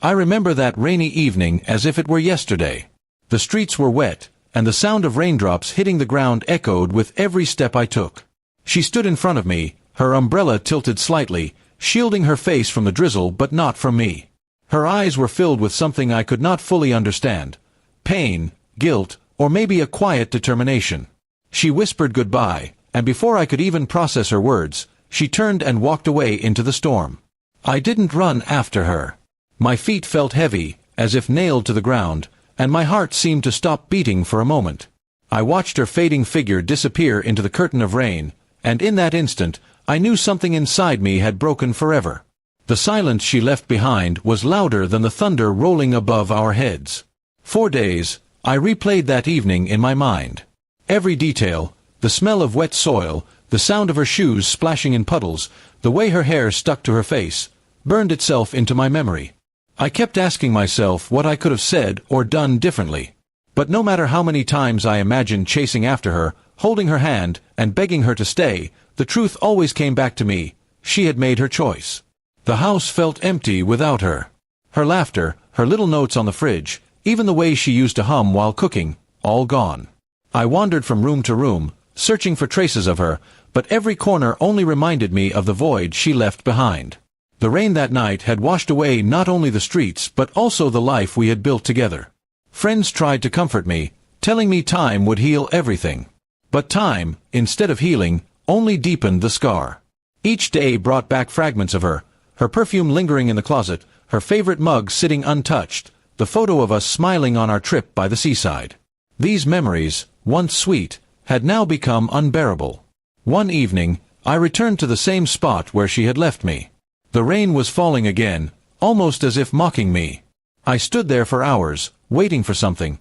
I remember that rainy evening as if it were yesterday. The streets were wet, and the sound of raindrops hitting the ground echoed with every step I took. She stood in front of me, her umbrella tilted slightly, shielding her face from the drizzle but not from me. Her eyes were filled with something I could not fully understand. Pain, guilt, or maybe a quiet determination. She whispered goodbye, and before I could even process her words, she turned and walked away into the storm. I didn't run after her. My feet felt heavy, as if nailed to the ground, and my heart seemed to stop beating for a moment. I watched her fading figure disappear into the curtain of rain, and in that instant, I knew something inside me had broken forever. The silence she left behind was louder than the thunder rolling above our heads. For days, I replayed that evening in my mind. Every detail, the smell of wet soil, the sound of her shoes splashing in puddles, the way her hair stuck to her face, burned itself into my memory. I kept asking myself what I could have said or done differently. But no matter how many times I imagined chasing after her, holding her hand, and begging her to stay, the truth always came back to me: she had made her choice. The house felt empty without her. Her laughter, her little notes on the fridge, even the way she used to hum while cooking, all gone. I wandered from room to room, searching for traces of her, but every corner only reminded me of the void she left behind. The rain that night had washed away not only the streets but also the life we had built together. Friends tried to comfort me, telling me time would heal everything. But time, instead of healing, only deepened the scar. Each day brought back fragments of her perfume lingering in the closet, her favorite mug sitting untouched, the photo of us smiling on our trip by the seaside. These memories, once sweet, had now become unbearable. One evening, I returned to the same spot where she had left me. The rain was falling again, almost as if mocking me. I stood there for hours, waiting for something.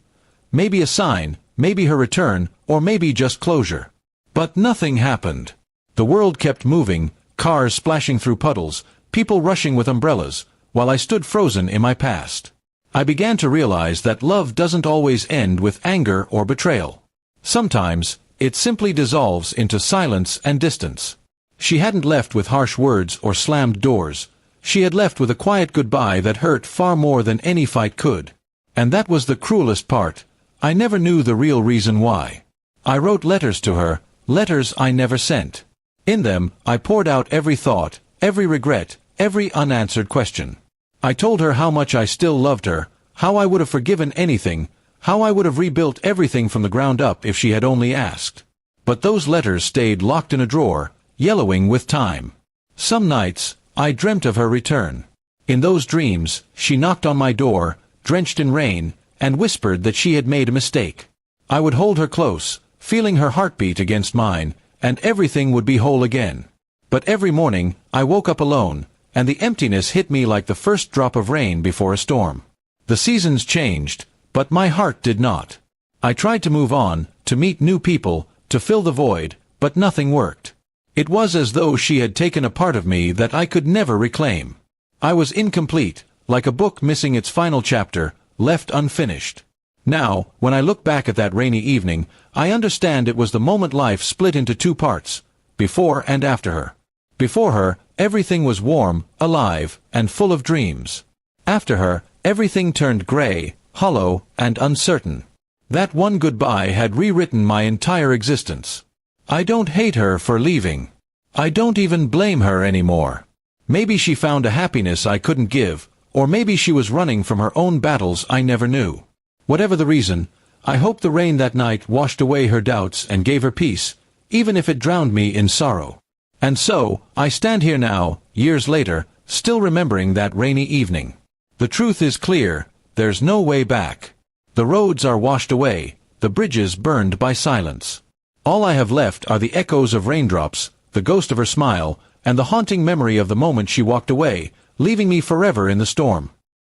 Maybe a sign, maybe her return, or maybe just closure. But nothing happened. The world kept moving, cars splashing through puddles, people rushing with umbrellas, while I stood frozen in my past. I began to realize that love doesn't always end with anger or betrayal. Sometimes, it simply dissolves into silence and distance. She hadn't left with harsh words or slammed doors. She had left with a quiet goodbye that hurt far more than any fight could. And that was the cruelest part. I never knew the real reason why. I wrote letters to her, letters I never sent. In them, I poured out every thought, every regret, every unanswered question. I told her how much I still loved her, how I would have forgiven anything, how I would have rebuilt everything from the ground up if she had only asked. But those letters stayed locked in a drawer, yellowing with time. Some nights, I dreamt of her return. In those dreams, she knocked on my door, drenched in rain, and whispered that she had made a mistake. I would hold her close, feeling her heartbeat against mine, and everything would be whole again. But every morning, I woke up alone, and the emptiness hit me like the first drop of rain before a storm. The seasons changed, but my heart did not. I tried to move on, to meet new people, to fill the void, but nothing worked. It was as though she had taken a part of me that I could never reclaim. I was incomplete, like a book missing its final chapter, left unfinished. Now, when I look back at that rainy evening, I understand it was the moment life split into two parts, before and after her. Before her, everything was warm, alive, and full of dreams. After her, everything turned gray, hollow, and uncertain. That one goodbye had rewritten my entire existence. I don't hate her for leaving. I don't even blame her anymore. Maybe she found a happiness I couldn't give, or maybe she was running from her own battles I never knew. Whatever the reason, I hope the rain that night washed away her doubts and gave her peace, even if it drowned me in sorrow. And so, I stand here now, years later, still remembering that rainy evening. The truth is clear, there's no way back. The roads are washed away, the bridges burned by silence. All I have left are the echoes of raindrops, the ghost of her smile, and the haunting memory of the moment she walked away, leaving me forever in the storm.